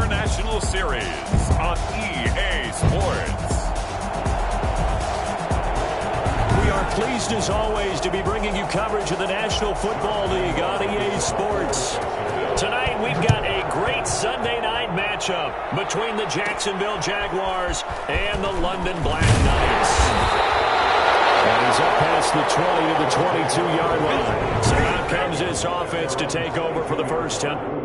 International Series on EA Sports. We are pleased as always to be bringing you coverage of the National Football League on EA Sports. Tonight we've got a great Sunday night matchup between the Jacksonville Jaguars and the London Black Knights. And he's up past the 20 to the 22-yard line. So out comes this offense to take over for the first time.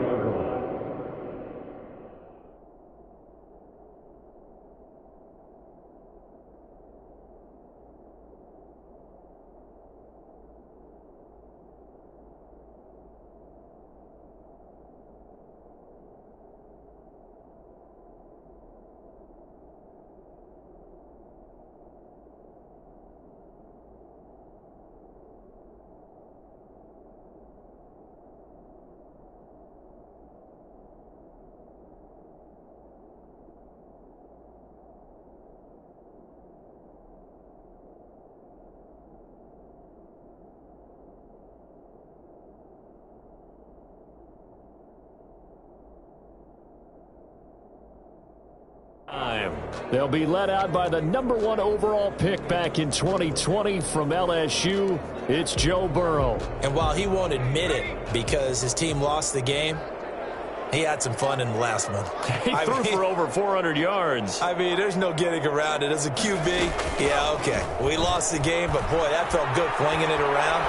They'll be led out by the #1 overall pick back in 2020 from LSU. It's Joe Burrow. And while he won't admit it because his team lost the game, he had some fun in the last one. He threw for over 400 yards. I mean, there's no getting around it. As a QB, yeah, okay. We lost the game, but boy, that felt good flinging it around.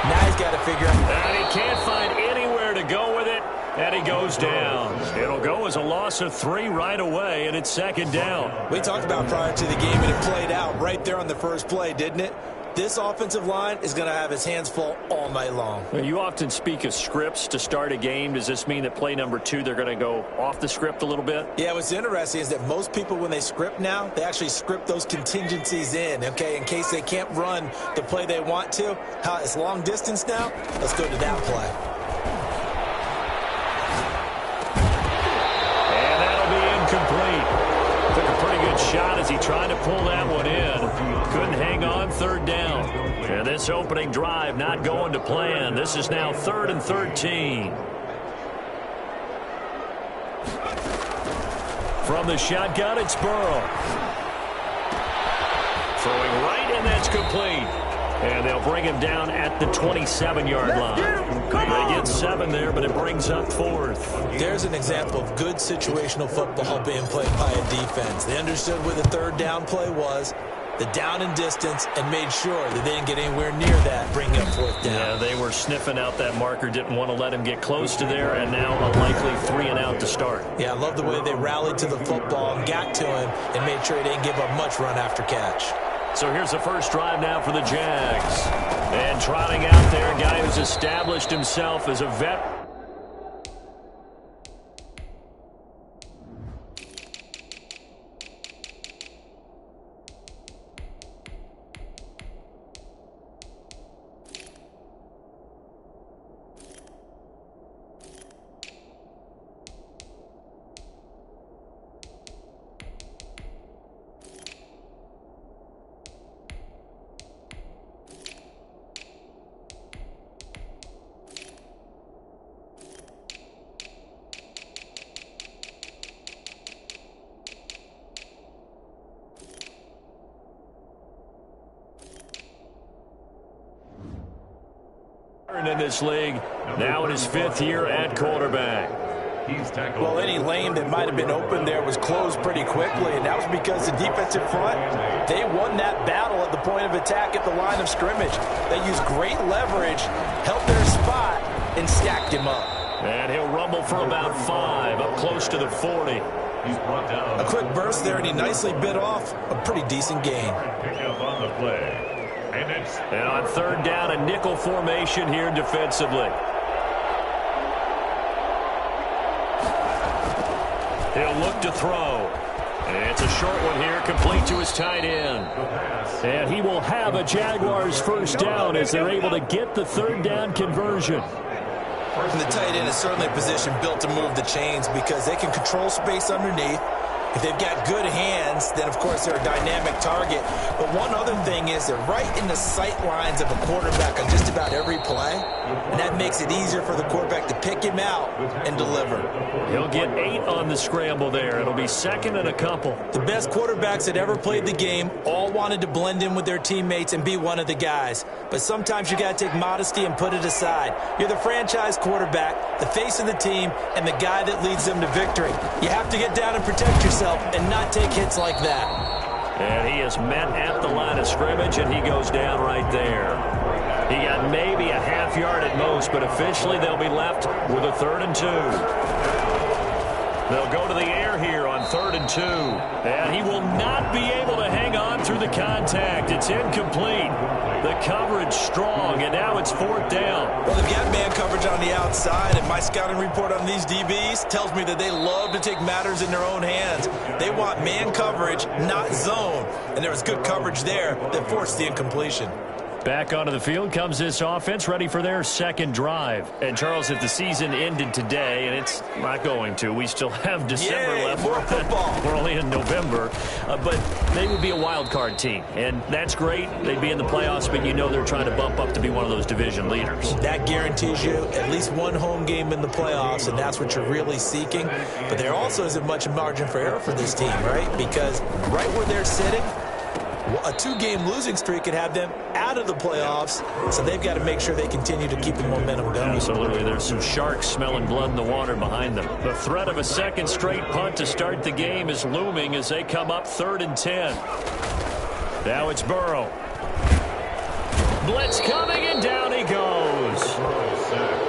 Now he's got to figure out. And he can't find anywhere to go with it. And he goes down. It'll go as a loss of 3 right away, and it's second down. We talked about prior to the game, and it played out right there on the first play, didn't it? This offensive line is going to have his hands full all night long. You often speak of scripts to start a game. Does this mean that play number 2, they're going to go off the script a little bit? Yeah, what's interesting is that most people, when they script now, they actually script those contingencies in, okay, in case they can't run the play they want to. How it's long distance now? Let's go to that play. Complete. Took a pretty good shot as he tried to pull that one in. Couldn't hang on, third down. And this opening drive not going to plan. This is now 3rd and 13. From the shotgun, it's Burrow. Throwing right, and that's complete. And they'll bring him down at the 27-yard line. They get 7 there, but it brings up 4th. There's an example of good situational football being played by a defense. They understood where the third down play was, the down and distance, and made sure that they didn't get anywhere near that, bringing up 4th down. Yeah, they were sniffing out that marker, didn't want to let him get close to there, and now a likely 3 and out to start. Yeah, I love the way they rallied to the football and got to him and made sure he didn't give up much run after catch. So here's the first drive now for the Jags. And trotting out there, a guy who's established himself as a vet. In this league, now in his 5th year at quarterback. Well, any lane that might have been open there was closed pretty quickly, and that was because the defensive front, they won that battle at the point of attack at the line of scrimmage. They used great leverage, held their spot, and stacked him up. And he'll rumble for about 5, up close to the 40. He's brought down. A quick burst there, and he nicely bit off a pretty decent gain. Pick up on the play. And on 3rd down, a nickel formation here defensively. He'll look to throw. And it's a short one here, complete to his tight end. And he will have a Jaguars first down as they're able to get the 3rd down conversion. And the tight end is certainly a position built to move the chains because they can control space underneath. If they've got good hands, then, of course, they're a dynamic target. But one other thing is they're right in the sight lines of a quarterback on just about every play, and that makes it easier for the quarterback to pick him out and deliver. He'll get 8 on the scramble there. It'll be second and a couple. The best quarterbacks that ever played the game all wanted to blend in with their teammates and be one of the guys. But sometimes you got to take modesty and put it aside. You're the franchise quarterback, the face of the team, and the guy that leads them to victory. You have to get down and protect yourself and not take hits like that. And he is met at the line of scrimmage, and he goes down right there. He got maybe a half yard at most, but officially they'll be left with a 3rd and 2. They'll go to the air here on 3rd and 2. And he will not be able to hang on through the contact. It's incomplete. The coverage strong, and now it's 4th down. Well, they've got man coverage on the outside, and my scouting report on these DBs tells me that they love to take matters in their own hands. They want man coverage, not zone. And there was good coverage there that forced the incompletion. Back onto the field comes this offense, ready for their second drive. And, Charles, if the season ended today, and it's not going to, we still have December left. More football. We're only in November. But they would be a wild card team, and that's great. They'd be in the playoffs, but you know they're trying to bump up to be one of those division leaders. That guarantees you at least one home game in the playoffs, and that's what you're really seeking. But there also isn't much margin for error for this team, right? Because right where they're sitting, a 2-game losing streak could have them out of the playoffs, so they've got to make sure they continue to keep the momentum going. Absolutely. There's some sharks smelling blood in the water behind them. The threat of a second straight punt to start the game is looming as they come up 3rd and 10. Now it's Burrow. Blitz coming, and down he goes.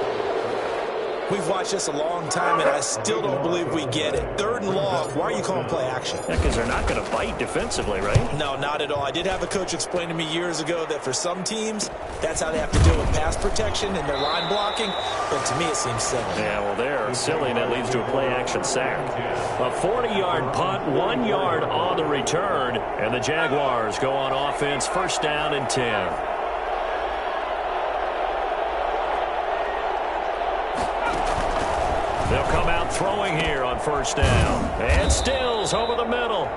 We've watched this a long time, and I still don't believe we get it. 3rd and long. Why are you calling play action? Yeah, because they're not going to bite defensively, right? No, not at all. I did have a coach explain to me years ago that for some teams, that's how they have to deal with pass protection and their line blocking. But to me, it seems silly. Yeah, well, they're silly, and that leads to a play-action sack. A 40-yard punt, 1 yard on the return, and the Jaguars go on offense, 1st down and 10. They'll come out throwing here on 1st down. And Stills over the middle.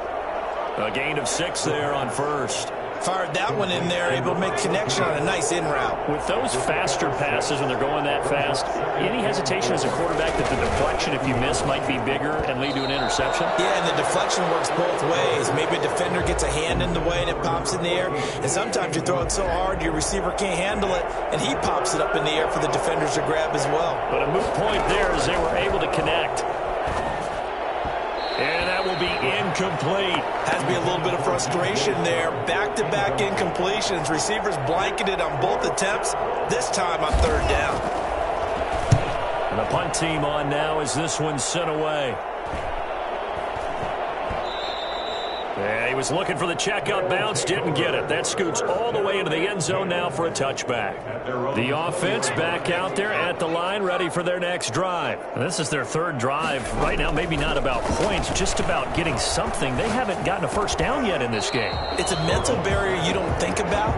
A gain of 6 there on 1st. Fired that one in there, able to make connection on a nice in route. With those faster passes when they're going that fast, any hesitation as a quarterback that the deflection, if you miss, might be bigger and lead to an interception? Yeah, and the deflection works both ways. Maybe a defender gets a hand in the way and it pops in the air. And sometimes you throw it so hard your receiver can't handle it, and he pops it up in the air for the defenders to grab as well. But a moot point there as they were able to connect. And that will be incomplete. Has to be a little bit of frustration there. Back-to-back incompletions. Receivers blanketed on both attempts. This time on 3rd down. And the punt team on now as this one's sent away. Yeah, he was looking for the checkup bounce, didn't get it. That scoots all the way into the end zone now for a touchback. The offense back out there at the line, ready for their next drive. And this is their 3rd drive. Right now, maybe not about points, just about getting something. They haven't gotten a 1st down yet in this game. It's a mental barrier you don't think about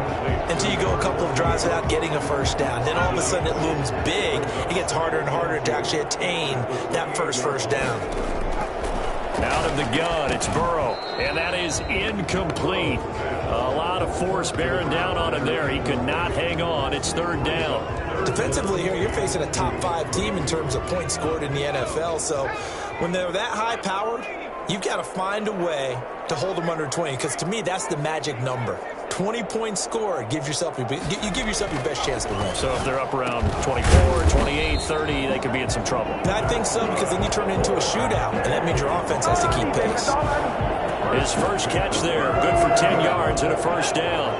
until you go a couple of drives without getting a 1st down. Then all of a sudden it looms big. It gets harder and harder to actually attain that first down. Out of the gun, it's Burrow, and that is incomplete. A lot of force bearing down on him there. He could not hang on. It's 3rd down. Defensively here, you're facing a top 5 team in terms of points scored in the NFL. So when they're that high-powered, you've got to find a way to hold them under 20, because to me, that's the magic number. 20 points scored, you give yourself your best chance to win. So if they're up around 24, 28, 30, they could be in some trouble. And I think so, because then you turn it into a shootout, and that means your offense has to keep pace. His first catch there, good for 10 yards and a 1st down.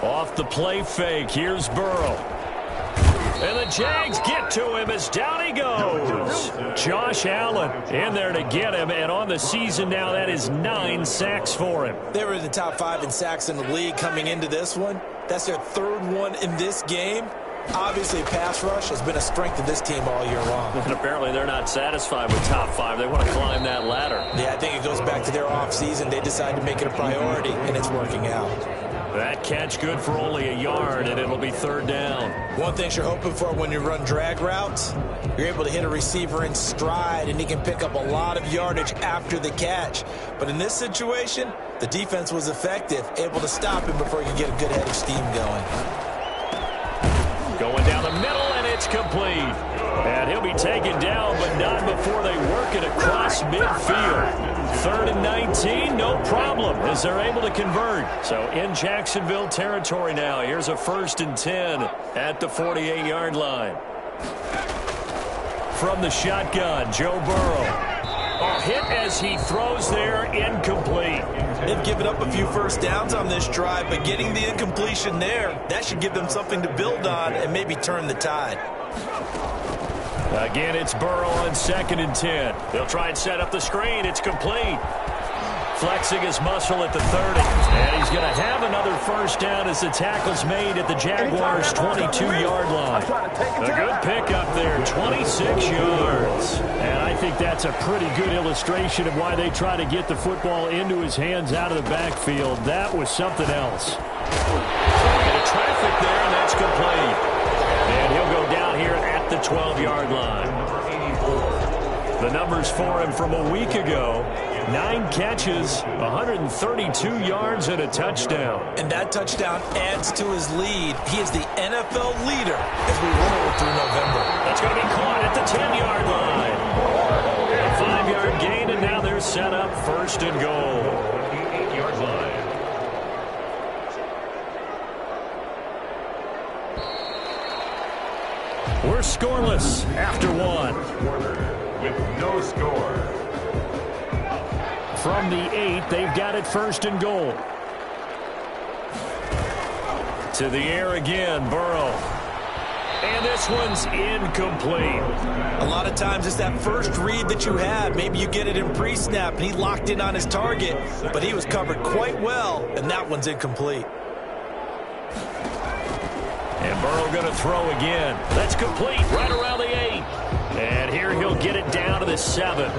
Off the play fake, here's Burrow. And the Jags get to him as down he goes. Josh Allen in there to get him, and on the season now, that is 9 sacks for him. They were in the top 5 in sacks in the league coming into this one. That's their 3rd one in this game. Obviously, pass rush has been a strength of this team all year long. And apparently they're not satisfied with top 5. They want to climb that ladder. Yeah, I think it goes back to their offseason. They decided to make it a priority, and it's working out. That catch good for only a yard, and it'll be third down. One thing you're hoping for when you run drag routes, you're able to hit a receiver in stride, and he can pick up a lot of yardage after the catch. But in this situation, the defense was effective, able to stop him before he could get a good head of steam going. Going down the middle, and it's complete. And he'll be taken down, but not before they work it across midfield. 3rd and 19, no problem, as they're able to convert. So in Jacksonville territory now. Here's a 1st and 10 at the 48-yard line. From the shotgun, Joe Burrow. A hit as he throws there, incomplete. They've given up a few first downs on this drive, but getting the incompletion there, that should give them something to build on and maybe turn the tide. Again, it's Burrow on 2nd and 10. They'll try and set up the screen. It's complete. Flexing his muscle at the 30. And he's going to have another first down as the tackle's made at the Jaguars' 22-yard line. A good pickup there, 26 yards. And I think that's a pretty good illustration of why they try to get the football into his hands out of the backfield. That was something else. Bit of traffic there, and that's complete. And he'll go down here at the 12-yard line. The numbers for him from a week ago: 9 catches, 132 yards, and a touchdown. And that touchdown adds to his lead. He is the NFL leader as we roll through November. That's going to be caught at the 10-yard line. A 5-yard gain, and now they're set up 1st and goal. 8-yard line. We're scoreless after 1. With no score. From the 8, they've got it 1st and goal. To the air again, Burrow. And this one's incomplete. A lot of times it's that first read that you have. Maybe you get it in pre-snap, and he locked in on his target, but he was covered quite well, and that one's incomplete. And Burrow going to throw again. That's complete right around the 8. And here he'll get it down to the 7.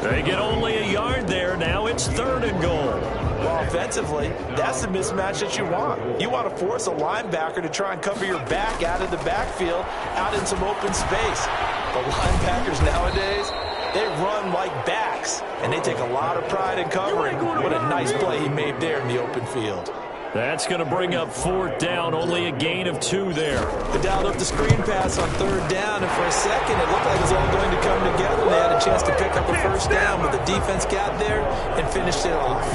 They get only a yard there. Now it's 3rd and goal. Well, offensively, that's the mismatch that you want. You want to force a linebacker to try and cover your back out of the backfield, out in some open space. The linebackers nowadays, they run like backs, and they take a lot of pride in covering. What a nice play he made there in the open field. That's going to bring up 4th down, only a gain of 2 there. They dialed up the screen pass on 3rd down, and for a second it looked like it was all going to come together. They had a chance to pick up a first down, but the defense got there and finished it off.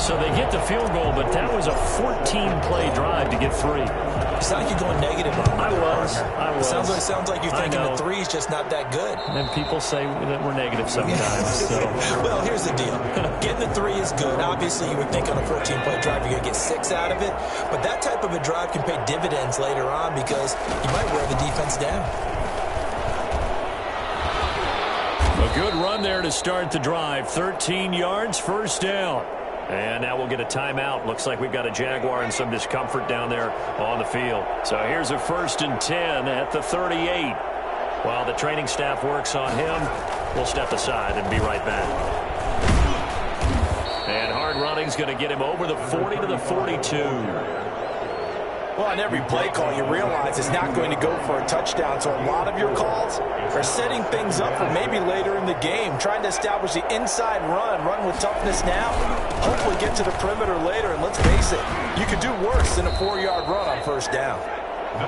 So they get the field goal, but that was a 14-play drive to get 3. You sound like you're going negative on them. I was. It sounds like you're thinking the 3 is just not that good. And people say that we're negative sometimes. So. Well, here's the deal. Getting the 3 is good. Obviously, you would think on a 14-play drive you're going to get 6 out of it. But that type of a drive can pay dividends later on because you might wear the defense down. A good run there to start the drive. 13 yards, 1st down. And now we'll get a timeout. Looks like we've got a Jaguar and some discomfort down there on the field. So here's a 1st and 10 at the 38. While the training staff works on him, we'll step aside and be right back. And hard running's going to get him over the 40 to the 42. Well, on every play call, you realize it's not going to go for a touchdown. So a lot of your calls are setting things up for maybe later in the game, trying to establish the inside run with toughness now, hopefully get to the perimeter later. And let's face it, you could do worse than a 4-yard run on 1st down.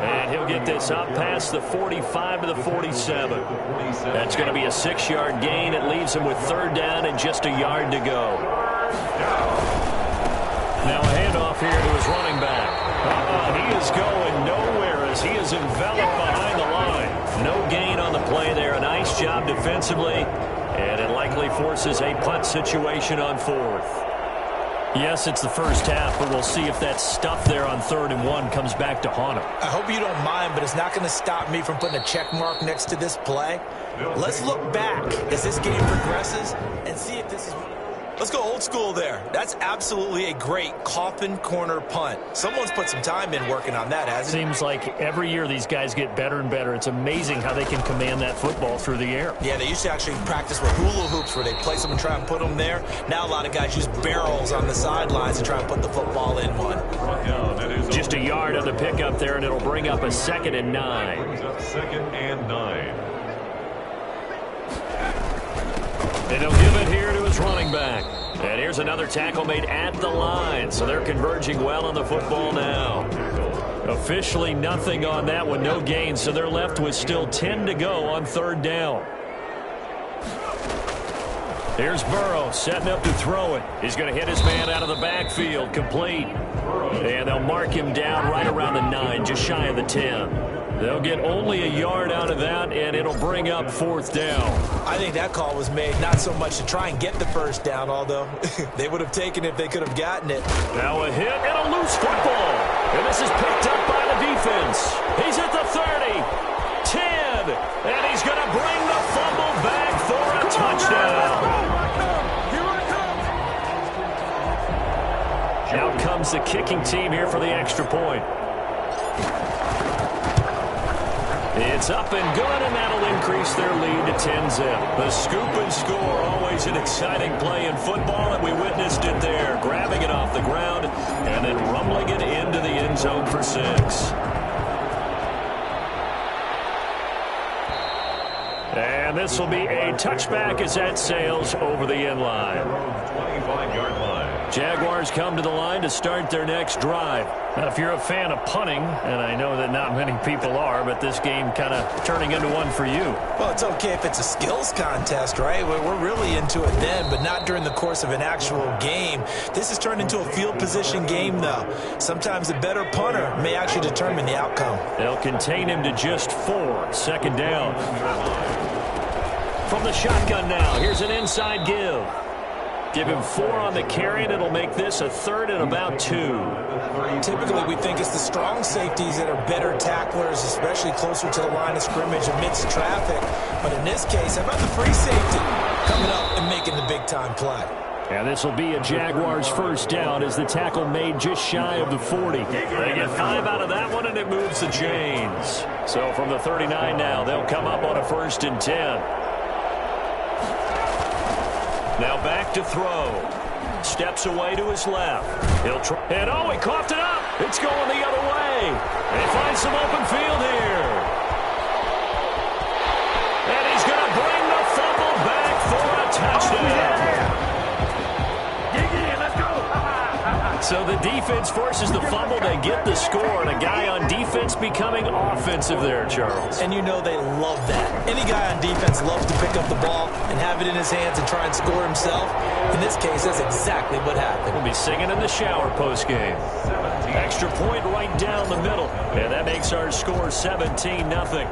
And he'll get this up past the 45 to the 47. That's going to be a 6-yard gain. It leaves him with 3rd down and just a yard to go. Now a handoff here to his running back. He is going nowhere as he is enveloped behind the line. No gain on the play there. A nice job defensively, and it likely forces a punt situation on 4th. Yes, it's the first half, but we'll see if that stuff there on 3rd and 1 comes back to haunt him. I hope you don't mind, but it's not going to stop me from putting a check mark next to this play. Let's look back as this game progresses and see if this is... Let's go old school there. That's absolutely a great coffin corner punt. Someone's put some time in working on that, hasn't it? Seems like every year these guys get better and better. It's amazing how they can command that football through the air. Yeah, they used to actually practice with hula hoops where they place them and try and put them there. Now a lot of guys use barrels on the sidelines and try and put the football in one. Just a yard on the pickup there, and it'll bring up a 2nd and 9. 2nd and 9. And he'll give it here to his running back. And here's another tackle made at the line. So they're converging well on the football now. Officially nothing on that one, no gain. So they're left with still 10 to go on 3rd down. Here's Burrow setting up to throw it. He's going to hit his man out of the backfield, complete. And they'll mark him down right around the 9, just shy of the 10. They'll get only a yard out of that, and it'll bring up 4th down. I think that call was made not so much to try and get the 1st down, although they would have taken it if they could have gotten it. Now a hit and a loose football. And this is picked up by the defense. He's at the 30, 10, and he's going to bring the fumble back for a touchdown. Out comes the kicking team here for the extra point. It's up and good, and that'll increase their lead to 10-zip. The scoop and score, always an exciting play in football, and we witnessed it there, grabbing it off the ground and then rumbling it into the end zone for 6. And this will be a touchback as that sails over the end line. 25-yard line. Jaguars come to the line to start their next drive. Now, if you're a fan of punting, and I know that not many people are, but this game kind of turning into one for you. Well, it's okay if it's a skills contest, right? We're really into it then, but not during the course of an actual game. This has turned into a field position game, though. Sometimes a better punter may actually determine the outcome. They'll contain him to just 4. 2nd down. From the shotgun now, here's an inside give. Give him 4 on the carry, and it'll make this a 3rd and about 2. Typically, we think it's the strong safeties that are better tacklers, especially closer to the line of scrimmage amidst traffic. But in this case, how about the free safety coming up and making the big-time play? And this will be a Jaguars 1st down as the tackle made just shy of the 40. They get 5 out of that one, and it moves the chains. So from the 39 now, they'll come up on a 1st and 10. Now back to throw. Steps away to his left. He'll try. And oh, he coughed it up. It's going the other way. They find some open field here. And he's going to bring the fumble back for a touchdown. So the defense forces the fumble. They get the score, and a guy on defense becoming offensive there, Charles. And you know they love that. Any guy on defense loves to pick up the ball and have it in his hands and try and score himself. In this case, that's exactly what happened. We'll be singing in the shower postgame. Extra point right down the middle. And that makes our score 17-0.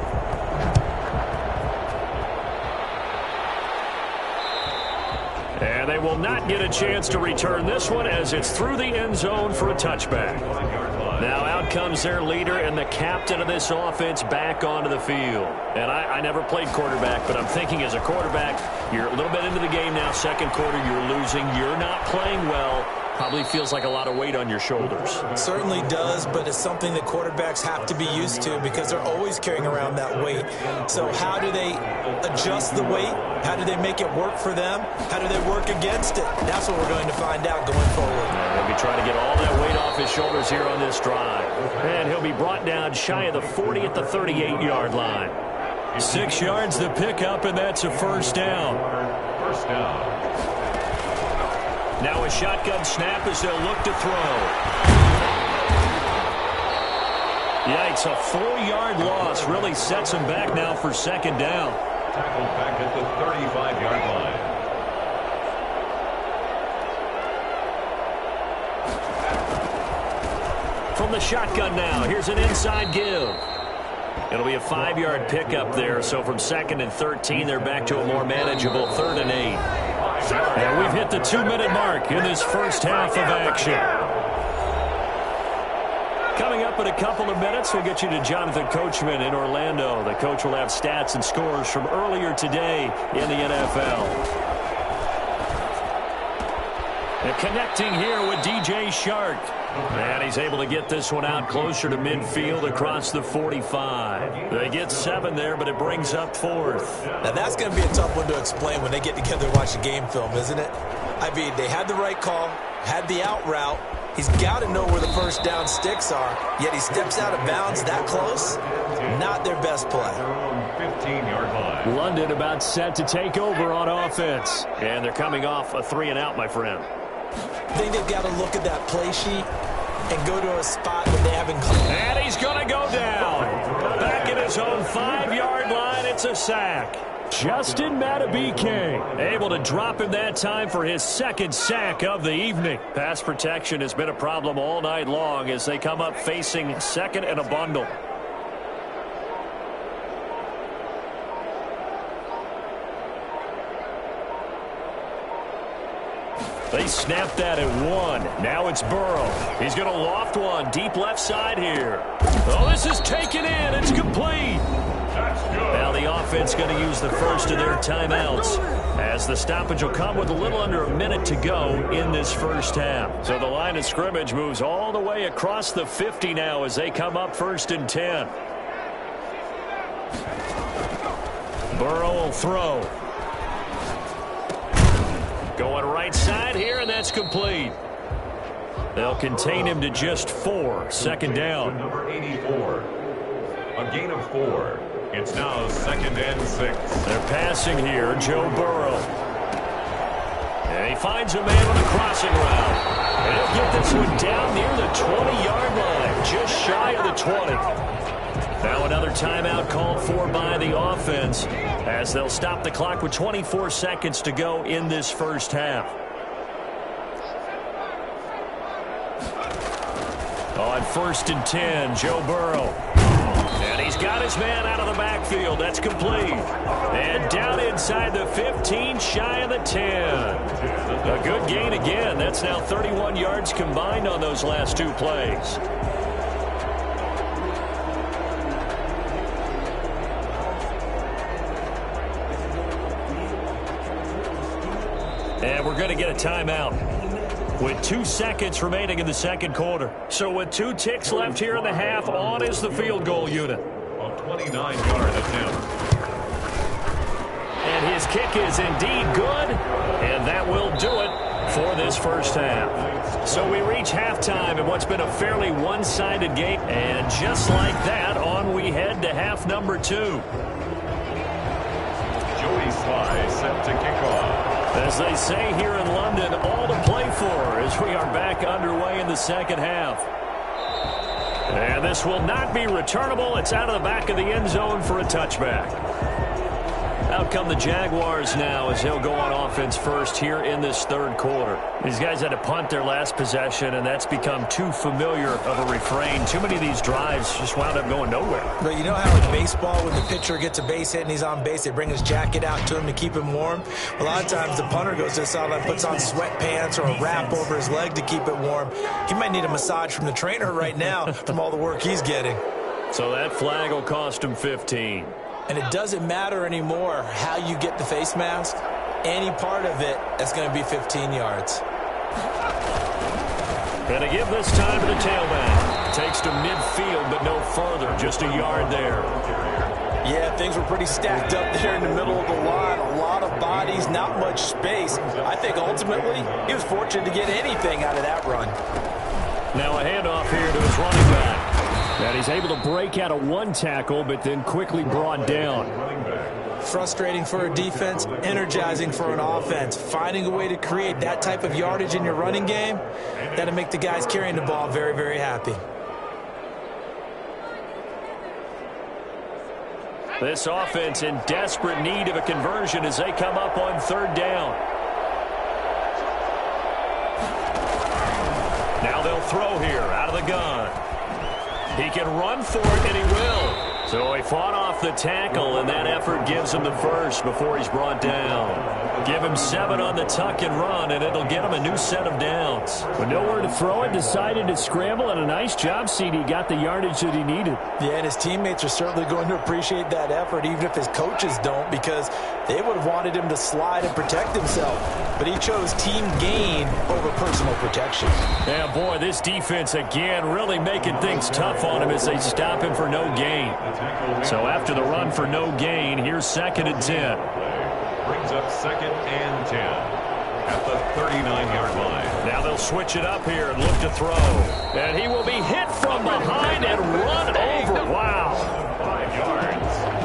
And they will not get a chance to return this one as it's through the end zone for a touchback. Now out comes their leader and the captain of this offense back onto the field. And I never played quarterback, but I'm thinking as a quarterback, you're a little bit into the game now. 2nd quarter, you're losing. You're not playing well. Probably feels like a lot of weight on your shoulders. It certainly does, but it's something that quarterbacks have to be used to because they're always carrying around that weight. So how do they adjust the weight? How do they make it work for them? How do they work against it? That's what we're going to find out going forward. They'll be trying to get all that weight off his shoulders here on this drive. And he'll be brought down shy of the 40 at the 38-yard line. 6 yards to pick up, and that's a 1st down. 1st down. Now a shotgun snap as they'll look to throw. Yikes, a 4-yard loss really sets them back now for 2nd down. Tackled back at the 35-yard line. From the shotgun now, here's an inside give. It'll be a 5-yard pickup there, so from 2nd and 13, they're back to a more manageable 3rd and 8. And we've hit the 2-minute mark in this first half of action. Coming up in a couple of minutes, we'll get you to Jonathan Coachman in Orlando. The coach will have stats and scores from earlier today in the NFL. And connecting here with DJ Shark. And he's able to get this one out closer to midfield across the 45. They get 7 there, but it brings up 4th. Now that's going to be a tough one to explain when they get together and watch the game film, isn't it? I mean, they had the right call, had the out route. He's got to know where the first down sticks are, yet he steps out of bounds that close. Not their best play. 15-yard line. London about set to take over on offense. And they're coming off a 3-and-out, my friend. I think they've got to look at that play sheet and go to a spot that they haven't called. And he's going to go down. Back at his own 5-yard line, it's a sack. Justin Madubuike able to drop him that time for his 2nd sack of the evening. Pass protection has been a problem all night long as they come up facing 2nd and a bundle. They snap that at 1. Now it's Burrow. He's going to loft one deep left side here. Oh, this is taken in. It's complete. Now the offense going to use the first of their timeouts as the stoppage will come with a little under a minute to go in this first half. So the line of scrimmage moves all the way across the 50 now as they come up 1st and 10. Burrow will throw. Going right side here, and that's complete. They'll contain him to just 4. 2nd down. Number 84. A gain of 4. It's now 2nd and 6. They're passing here, Joe Burrow. And he finds a man on a crossing route. And he'll get this one down near the 20-yard line, just shy of the 20. Now another timeout called for by the offense as they'll stop the clock with 24 seconds to go in this first half. On 1st and 10, Joe Burrow. And he's got his man out of the backfield. That's complete. And down inside the 15, shy of the 10. A good gain again. That's now 31 yards combined on those last 2 plays. And we're going to get a timeout with 2 seconds remaining in the 2nd quarter. So with 2 ticks left here in the half, on is the field goal unit. A 29-yard attempt. And his kick is indeed good, and that will do it for this first half. So we reach halftime in what's been a fairly one-sided game, and just like that, on we head to half number 2. Joey Sly set to kick off. As they say here in London, all to play for as we are back underway in the 2nd half. And this will not be returnable. It's out of the back of the end zone for a touchback. Out come the Jaguars now as they'll go on offense first here in this 3rd quarter. These guys had to punt their last possession, and that's become too familiar of a refrain. Too many of these drives just wound up going nowhere. But you know how in baseball, when the pitcher gets a base hit and he's on base, they bring his jacket out to him to keep him warm? A lot of times the punter goes to the sideline, puts on sweatpants or a wrap over his leg to keep it warm. He might need a massage from the trainer right now from all the work he's getting. So that flag will cost him 15. And it doesn't matter anymore how you get the face mask. Any part of it is going to be 15 yards. And to give this time to the tailback. Takes to midfield, but no further. Just a yard there. Yeah, things were pretty stacked up there in the middle of the line. A lot of bodies, not much space. I think ultimately he was fortunate to get anything out of that run. Now a handoff here to his running back. And he's able to break out of 1 tackle, but then quickly brought down. Frustrating for a defense, energizing for an offense. Finding a way to create that type of yardage in your running game, that'll make the guys carrying the ball very, very happy. This offense in desperate need of a conversion as they come up on 3rd down. Now they'll throw here out of the gun. He can run for it, and he will. So he fought off off the tackle, and that effort gives him the first before he's brought down. Give him 7 on the tuck and run, and it'll get him a new set of downs. With nowhere to throw it, decided to scramble, and a nice job, CD. Got the yardage that he needed. Yeah, and his teammates are certainly going to appreciate that effort, even if his coaches don't, because they would have wanted him to slide and protect himself. But he chose team gain over personal protection. Yeah, boy, this defense, again, really making things tough on him as they stop him for no gain. So after the run for no gain, here's 2nd and 10. Brings up 2nd and 10 at the 39-yard line. Now they'll switch it up here and look to throw. And he will be hit from behind and run over. Wow. 5 yards.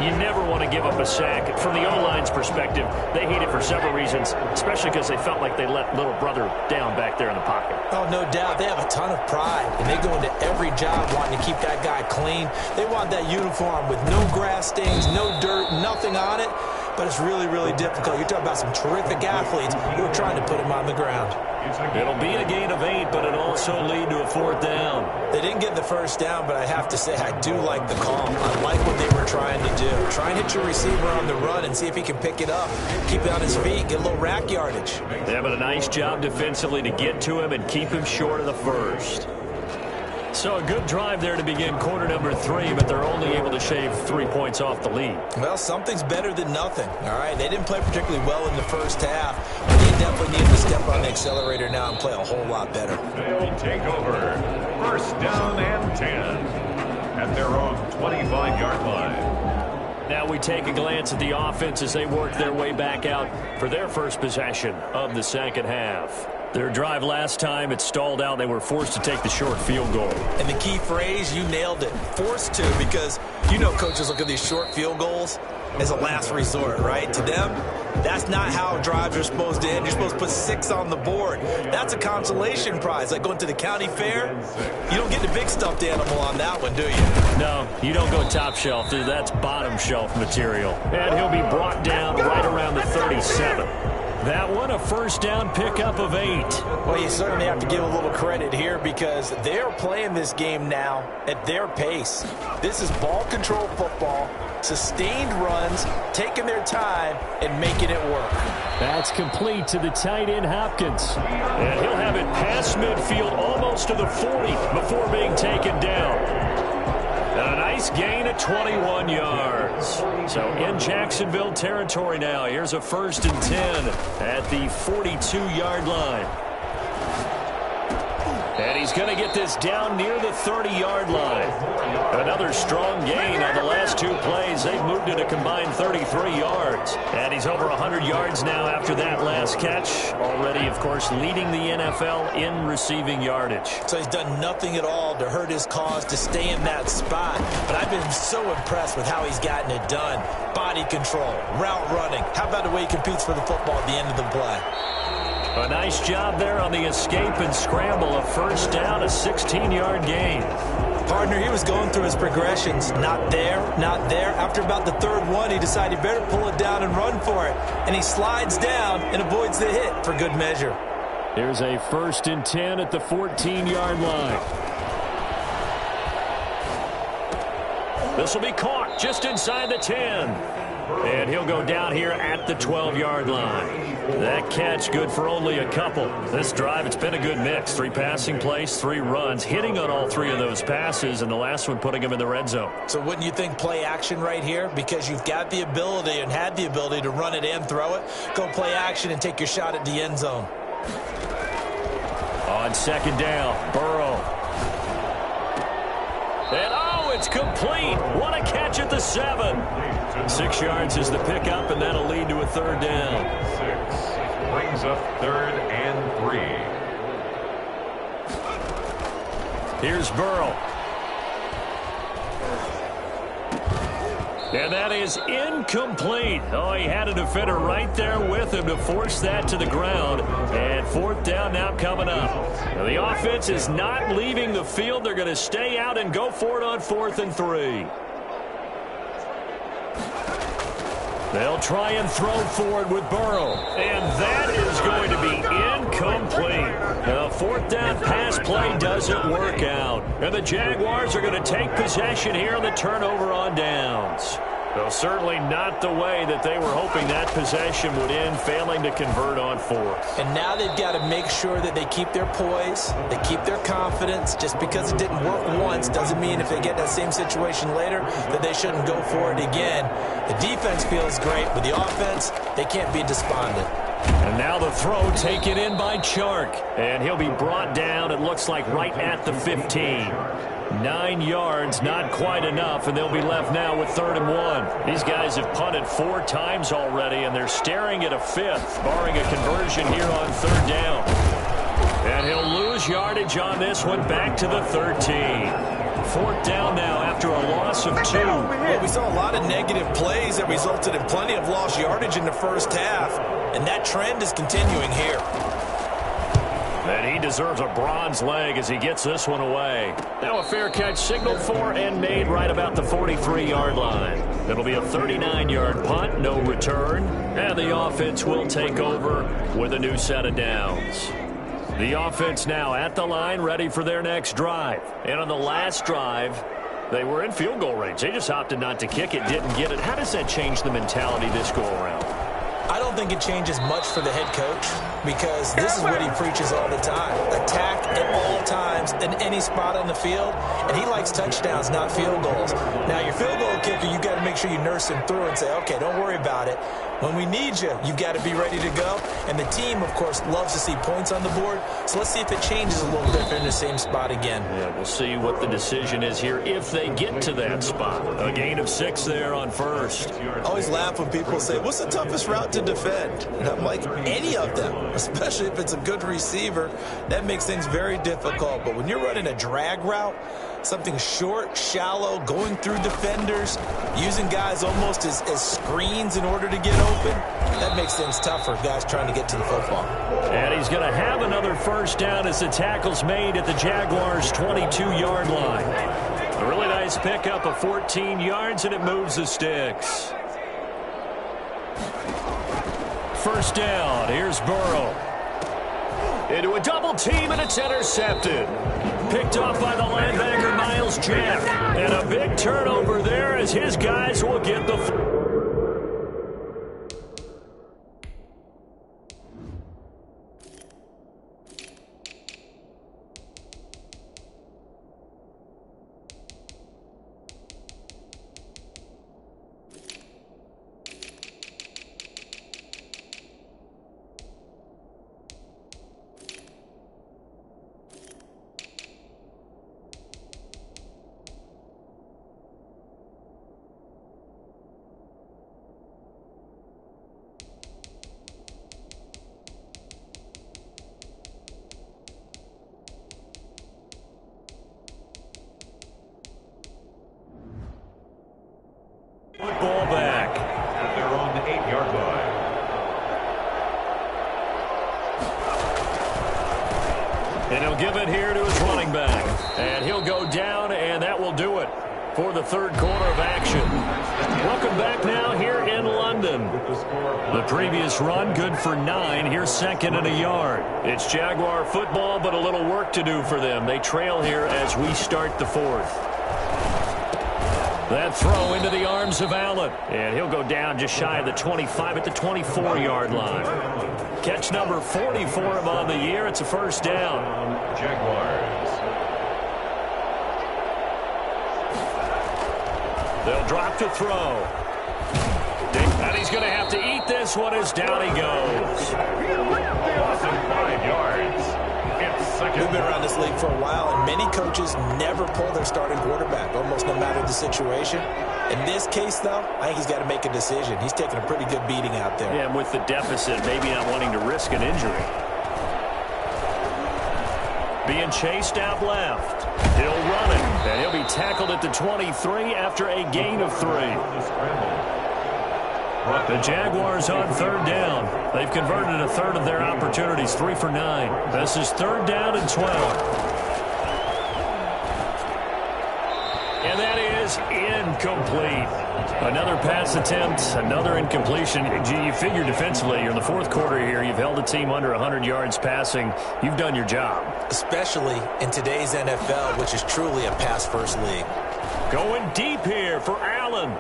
You never want to give up a sack. From the O-line's perspective, they hate it for several reasons, especially because they felt like they let little brother down back there in the pocket. Oh, no doubt. They have a ton of pride, and they go into every job wanting to keep that guy clean. They want that uniform with no grass stains, no dirt, nothing on it. But it's really, really difficult. You're talking about some terrific athletes who are trying to put him on the ground. It'll be a gain of 8, but it'll also lead to a 4th down. They didn't get the first down, but I have to say I do like the call. I like what they were trying to do. Try and hit your receiver on the run and see if he can pick it up, keep it on his feet, get a little rack yardage. Yeah, but a nice job defensively to get to him and keep him short of the first. So a good drive there to begin quarter number 3, but they're only able to shave 3 points off the lead. Well, something's better than nothing, all right? They didn't play particularly well in the first half, but they definitely need to step on the accelerator now and play a whole lot better. They'll take over. 1st down and 10 at their own 25-yard line. Now we take a glance at the offense as they work their way back out for their first possession of the second half. Their drive last time, it stalled out. They were forced to take the short field goal. And the key phrase, you nailed it, forced to, because you know coaches look at these short field goals as a last resort, right? To them, that's not how drives are supposed to end. You're supposed to put 6 on the board. That's a consolation prize, like going to the county fair. You don't get the big stuffed animal on that one, do you? No, you don't go top shelf. That's bottom shelf material. And he'll be brought down right around the 37. That one, a 1st down pickup of 8. Well, you certainly have to give a little credit here because they're playing this game now at their pace. This is ball control football, sustained runs, taking their time, and making it work. That's complete to the tight end, Hopkins. And he'll have it past midfield almost to the 40 before being taken down. And a nice gain at 21 yards. So in Jacksonville territory now. Here's a 1st and 10 at the 42-yard line. And he's going to get this down near the 30-yard line. Another strong gain on the last 2 plays. They've moved it a combined 33 yards. And he's over 100 yards now after that last catch. Already, of course, leading the NFL in receiving yardage. So he's done nothing at all to hurt his cause to stay in that spot. But I've been so impressed with how he's gotten it done. Body control, route running. How about the way he competes for the football at the end of the play? A nice job there on the escape and scramble. A 1st down, a 16-yard gain. Partner, he was going through his progressions. Not there, not there. After about the 3rd one, he decided he better pull it down and run for it. And he slides down and avoids the hit for good measure. Here's a 1st and 10 at the 14-yard line. This will be caught just inside the 10. And he'll go down here at the 12-yard line. That catch good for only a couple. This drive, it's been a good mix. 3 passing plays, 3 runs, hitting on all 3 of those passes, and the last one putting him in the red zone. So wouldn't you think play action right here? Because you've got the ability and had the ability to run it and throw it. Go play action and take your shot at the end zone. On 2nd down, Burrow. And it's complete. What a catch at the 7. 6 yards is the pickup, and that'll lead to a 3rd down. 6 brings up 3rd and 3. Here's Burrow. And that is incomplete. Oh, he had a defender right there with him to force that to the ground. And 4th down now coming up. Now, the offense is not leaving the field. They're going to stay out and go for it on 4th and 3. They'll try and throw for it with Burrow. And that is going to be incomplete. The fourth down pass play doesn't work out. And the Jaguars are going to take possession here on the turnover on downs. Well, certainly not the way that they were hoping that possession would end, failing to convert on fourth. And now they've got to make sure that they keep their poise, they keep their confidence. Just because it didn't work once doesn't mean if they get that same situation later that they shouldn't go for it again. The defense feels great, but the offense, they can't be despondent. And now the throw taken in by Chark. And he'll be brought down, it looks like, right at the 15. 9 yards, not quite enough, and they'll be left now with 3rd and 1. These guys have punted 4 times already, and they're staring at a 5th, barring a conversion here on 3rd down. And he'll lose yardage on this one, back to the 13. 4th down now after a loss of 2. Well, we saw a lot of negative plays that resulted in plenty of lost yardage in the first half, and that trend is continuing here. And he deserves a bronze leg as he gets this one away. Now a fair catch signaled for and made right about the 43-yard line. It'll be a 39-yard punt, no return. And the offense will take over with a new set of downs. The offense now at the line, ready for their next drive. And on the last drive, they were in field goal range. They just opted not to kick it, didn't get it. How does that change the mentality this go around? I don't think it changes much for the head coach because this is what he preaches all the time. Attack at all times in any spot on the field, and he likes touchdowns, not field goals. Now, your field goal kicker, you got to make sure you nurse him through and say, okay, don't worry about it. When we need you, you've got to be ready to go. And the team, of course, loves to see points on the board. So let's see if it changes a little bit in the same spot again. Yeah, we'll see what the decision is here if they get to that spot. A gain of 6 there on first. I always laugh when people say, what's the toughest route to defend? And I'm like, any of them, especially if it's a good receiver. That makes things very difficult. But when you're running a drag route, something short, shallow, going through defenders, using guys almost as screens in order to get open, that makes things tougher, guys trying to get to the football. And he's going to have another first down as the tackle's made at the Jaguars' 22-yard line. A really nice pickup of 14 yards, and it moves the sticks. First down, here's Burrow. Into a double team, and it's intercepted. Picked off by the linebacker, Myles Jack. And a big turnover there as his guys will get the... Ball back. At their own 8-yard line. And he'll give it here to his running back. And he'll go down, and that will do it for the third quarter of action. Welcome back now here in London. The previous run, good for 9. Here's 2nd and a yard. It's Jaguar football, but a little work to do for them. They trail here as we start the 4th. That throw into the arms of Allen. And he'll go down just shy of the 25 at the 24-yard line. Catch number 40 for him on the year. It's a first down. Jaguars. They'll drop to throw. And he's going to have to eat this one as down he goes. Loss of 5 yards. We've been around this league for a while, and many coaches never pull their starting quarterback, almost no matter the situation. In this case, though, I think he's got to make a decision. He's taking a pretty good beating out there. Yeah, and with the deficit, maybe not wanting to risk an injury. Being chased out left. He'll run it, and he'll be tackled at the 23 after a gain of 3. The Jaguars on 3rd down. They've converted a third of their opportunities, 3 for 9. This is 3rd down and 12. And that is incomplete. Another pass attempt, another incompletion. You figure defensively, you're in the fourth quarter here. You've held a team under 100 yards passing. You've done your job. Especially in today's NFL, which is truly a pass-first league. Going deep here for Allen.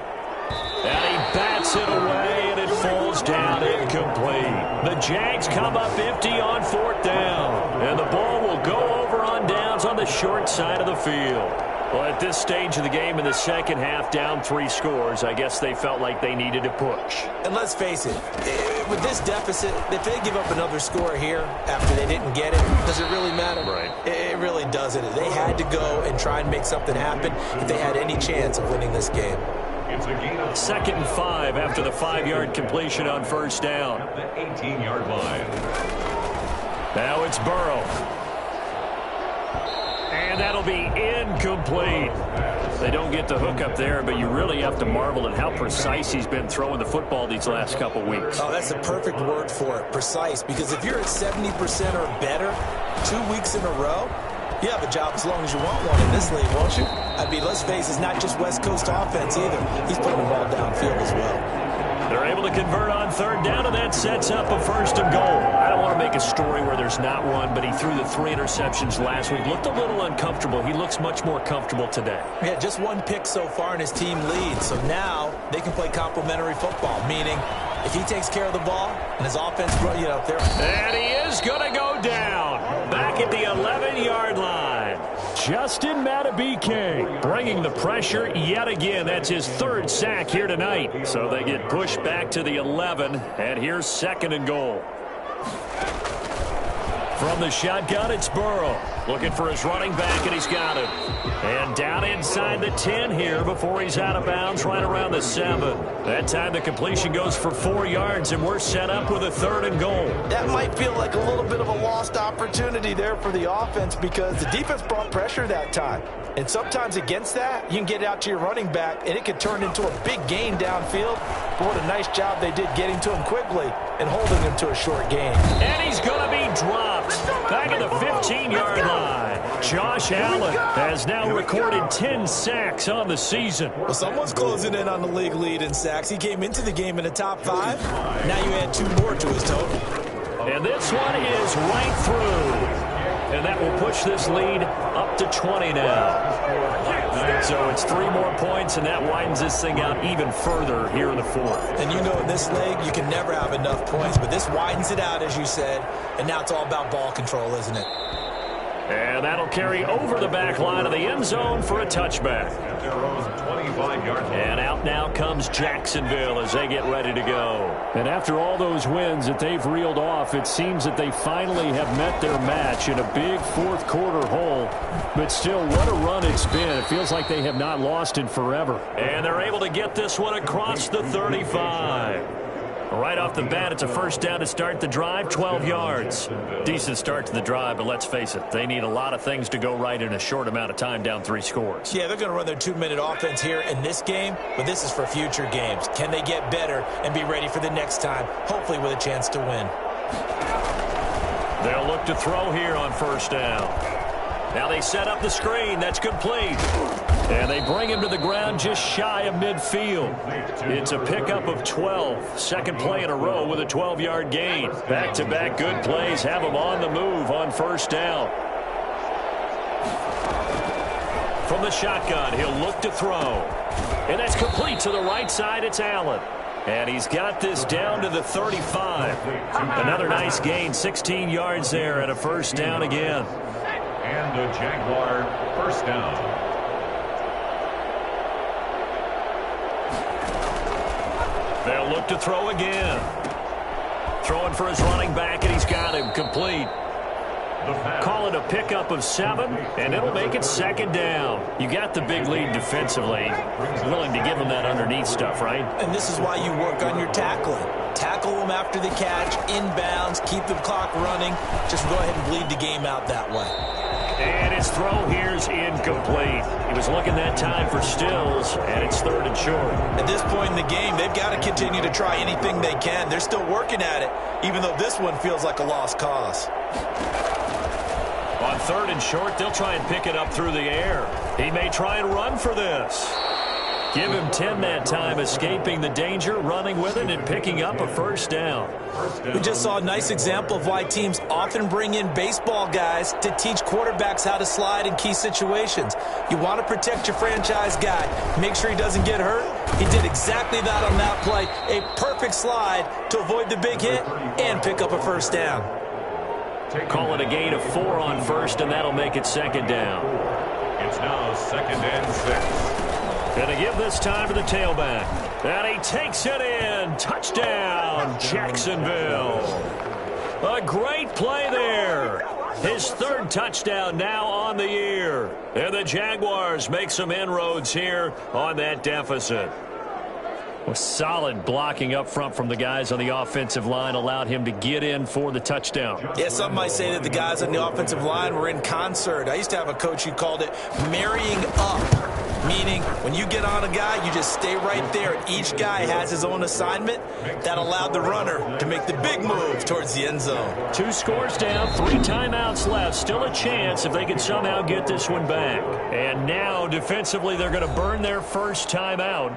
And he bats it away, and it falls down incomplete. The Jags come up empty on fourth down. And the ball will go over on downs on the short side of the field. Well, at this stage of the game in the second half, down 3 scores, I guess they felt like they needed to push. And let's face it, with this deficit, if they give up another score here after they didn't get it, does it really matter? Right. It really doesn't. They had to go and try and make something happen if they had any chance of winning this game. It's a gain of 2nd and 5 after the 5-yard completion on first down. the 18-yard line. Now it's Burrow. And that'll be incomplete. They don't get the hook up there, but you really have to marvel at how precise he's been throwing the football these last couple weeks. Oh, that's the perfect word for it, precise. Because if you're at 70% or better 2 weeks in a row, you have a job as long as you want one in this league, won't you? I mean, let's face it, it's not just West Coast offense either. He's putting the ball downfield as well. They're able to convert on third down, and that sets up a 1st and goal. I don't want to make a story where there's not one, but he threw the 3 interceptions last week. Looked a little uncomfortable. He looks much more comfortable today. Yeah, just 1 pick so far, and his team leads. So now they can play complementary football, meaning if he takes care of the ball and his offense, they're... And he is going to go down back at the 11-yard line. Justin Madubuike bringing the pressure yet again. That's his 3rd sack here tonight. So they get pushed back to the 11, and here's 2nd and goal. From the shotgun, it's Burrow. Looking for his running back, and he's got him. And down inside the 10 here before he's out of bounds, right around the 7. That time the completion goes for 4 yards, and we're set up with a 3rd and goal. That might feel like a little bit of a lost opportunity there for the offense because the defense brought pressure that time. And sometimes against that, you can get out to your running back, and it could turn into a big gain downfield. But what a nice job they did getting to him quickly and holding him to a short gain. And he's going to be dropped back at the 15-yard line. Josh Allen has now recorded 10 sacks on the season. Well, someone's closing in on the league lead in sacks. He came into the game in the top 5. Now you add 2 more to his total. And this one is right through. And that will push this lead up to 20 now. So it's 3 more points, and that widens this thing out even further here in the 4th. And you know in this league, you can never have enough points, but this widens it out, as you said, and now it's all about ball control, isn't it? And that'll carry over the back line of the end zone for a touchback. At their own 25-yard line. And out now comes Jacksonville as they get ready to go. And after all those wins that they've reeled off, it seems that they finally have met their match in a big fourth quarter hole. But still, what a run it's been. It feels like they have not lost in forever. And they're able to get this one across the 35. Right off the bat, it's a 1st down to start the drive, 12 yards. Decent start to the drive, but let's face it, they need a lot of things to go right in a short amount of time, down 3 scores. Yeah, they're going to run their 2-minute offense here in this game, but this is for future games. Can they get better and be ready for the next time, hopefully with a chance to win? They'll look to throw here on 1st down. Now they set up the screen. That's complete. And they bring him to the ground just shy of midfield. It's a pickup of 12. 2nd play in a row with a 12-yard gain. Back-to-back good plays have him on the move on 1st down. From the shotgun, he'll look to throw. And that's complete to the right side. It's Allen. And he's got this down to the 35. Another nice gain, 16 yards there and a 1st down again. And a Jaguar 1st down. They'll look to throw again. Throwing for his running back, and he's got him complete. Call it a pickup of 7, and it'll make it 2nd down. You got the big lead defensively. Willing to give them that underneath stuff, right? And this is why you work on your tackling. Tackle them after the catch, inbounds, keep the clock running. Just go ahead and bleed the game out that way. And his throw here's incomplete. He was looking that time for Stills, and it's 3rd and short. At this point in the game, they've got to continue to try anything they can. They're still working at it, even though this one feels like a lost cause. On 3rd and short, they'll try and pick it up through the air. He may try and run for this. Give him 10 that time, escaping the danger, running with it, and picking up a first down. We just saw a nice example of why teams often bring in baseball guys to teach quarterbacks how to slide in key situations. You want to protect your franchise guy. Make sure he doesn't get hurt. He did exactly that on that play. A perfect slide to avoid the big hit and pick up a first down. Call it a gain of 4 on first, and that'll make it second down. It's now 2nd and 6. And to give this time to the tailback. And he takes it in. Touchdown, Jacksonville. A great play there. His 3rd touchdown now on the year. And the Jaguars make some inroads here on that deficit. Well, solid blocking up front from the guys on the offensive line allowed him to get in for the touchdown. Yeah, some might say that the guys on the offensive line were in concert. I used to have a coach who called it marrying up, meaning when you get on a guy, you just stay right there. Each guy has his own assignment. That allowed the runner to make the big move towards the end zone. 2 scores down, 3 timeouts left. Still a chance if they can somehow get this one back. And now, defensively, they're going to burn their first timeout.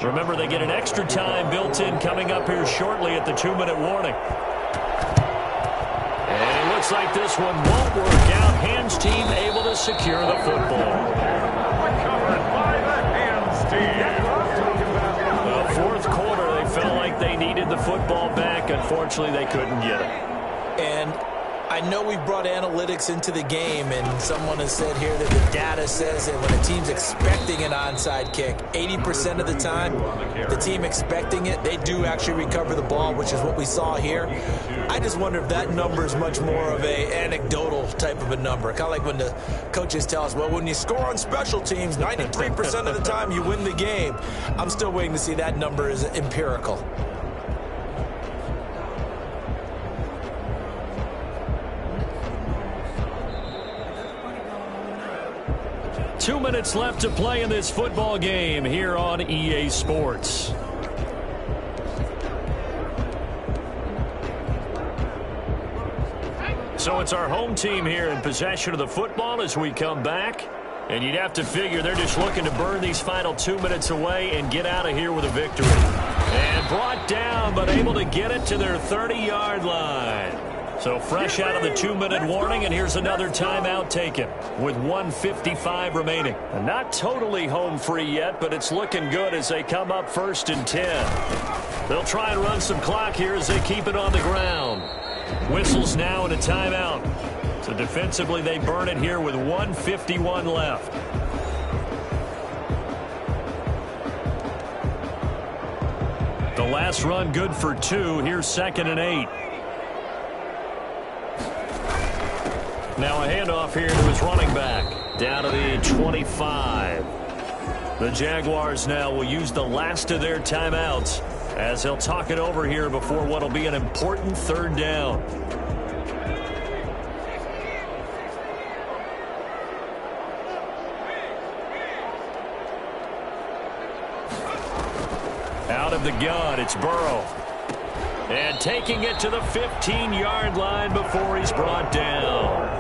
Remember, they get an extra time built in coming up here shortly at the 2-minute warning. And it looks like this one won't work out. Hands team able to secure the football. Recovered by the Hands team. The 4th quarter, they felt like they needed the football back. Unfortunately, they couldn't get it. And I know we've brought analytics into the game, and someone has said here that the data says that when a team's expecting an onside kick, 80% of the time, the team expecting it, they do actually recover the ball, which is what we saw here. I just wonder if that number is much more of a anecdotal type of a number. Kind of like when the coaches tell us, well, when you score on special teams, 93% of the time you win the game. I'm still waiting to see that number is empirical. Two minutes left to play in this football game here on EA Sports. So it's our home team here in possession of the football as we come back. And you'd have to figure they're just looking to burn these final 2 minutes away and get out of here with a victory. And brought down, but able to get it to their 30-yard line. So fresh out of the 2-minute warning, and here's another timeout taken with 1:55 remaining. And not totally home free yet, but it's looking good as they come up 1st and 10. They'll try and run some clock here as they keep it on the ground. Whistles now and a timeout. So defensively, they burn it here with 1:51 left. The last run good for 2. Here's 2nd and 8. Now a handoff here to his running back. Down to the 25. The Jaguars now will use the last of their timeouts as they'll talk it over here before what will be an important 3rd down. Out of the gun, it's Burrow. And taking it to the 15-yard line before he's brought down.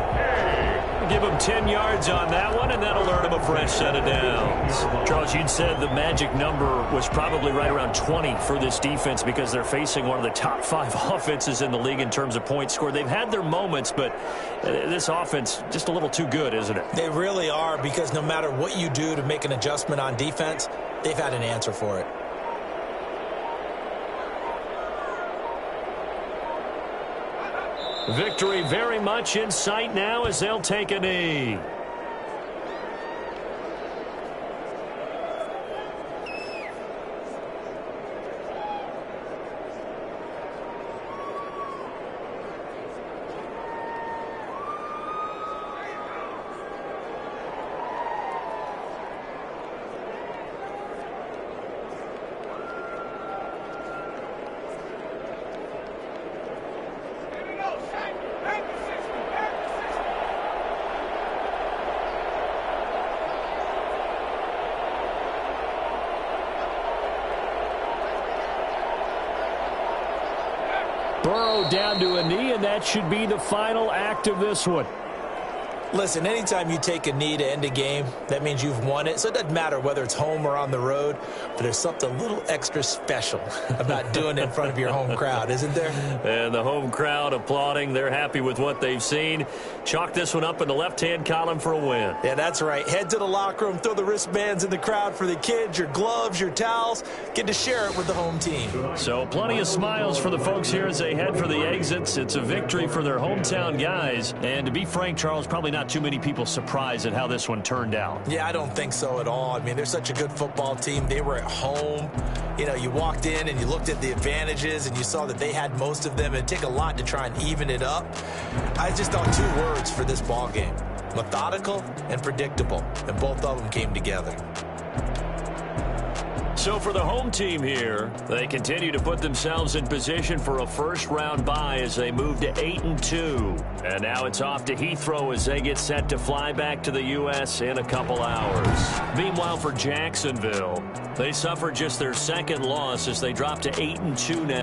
Give him 10 yards on that one, and that'll earn him a fresh set of downs. Charles, you'd said the magic number was probably right around 20 for this defense because they're facing one of the top 5 offenses in the league in terms of points scored. They've had their moments, but this offense just a little too good, isn't it? They really are, because no matter what you do to make an adjustment on defense, they've had an answer for it. Victory very much in sight now as they'll take a knee. Burrow down to a knee, and that should be the final act of this one. Listen, anytime you take a knee to end a game, that means you've won it. So it doesn't matter whether it's home or on the road, but there's something a little extra special about doing it in front of your home crowd, isn't there? And the home crowd applauding. They're happy with what they've seen. Chalk this one up in the left-hand column for a win. Yeah, that's right. Head to the locker room, throw the wristbands in the crowd for the kids, your gloves, your towels. Get to share it with the home team. So plenty of smiles for the folks here as they head for the exits. It's a victory for their hometown guys. And to be frank, Charles, probably not too many people surprised at how this one turned out. Yeah, I don't think so at all. I mean, they're such a good football team. They were at home. You know, you walked in and you looked at the advantages and you saw that they had most of them. It'd take a lot to try and even it up. I just thought 2 words for this ball game: methodical and predictable. And both of them came together. So for the home team here, they continue to put themselves in position for a first-round bye as they move to 8-2. And now it's off to Heathrow as they get set to fly back to the U.S. in a couple hours. Meanwhile, for Jacksonville, they suffered just their second loss as they drop to 8-2 now.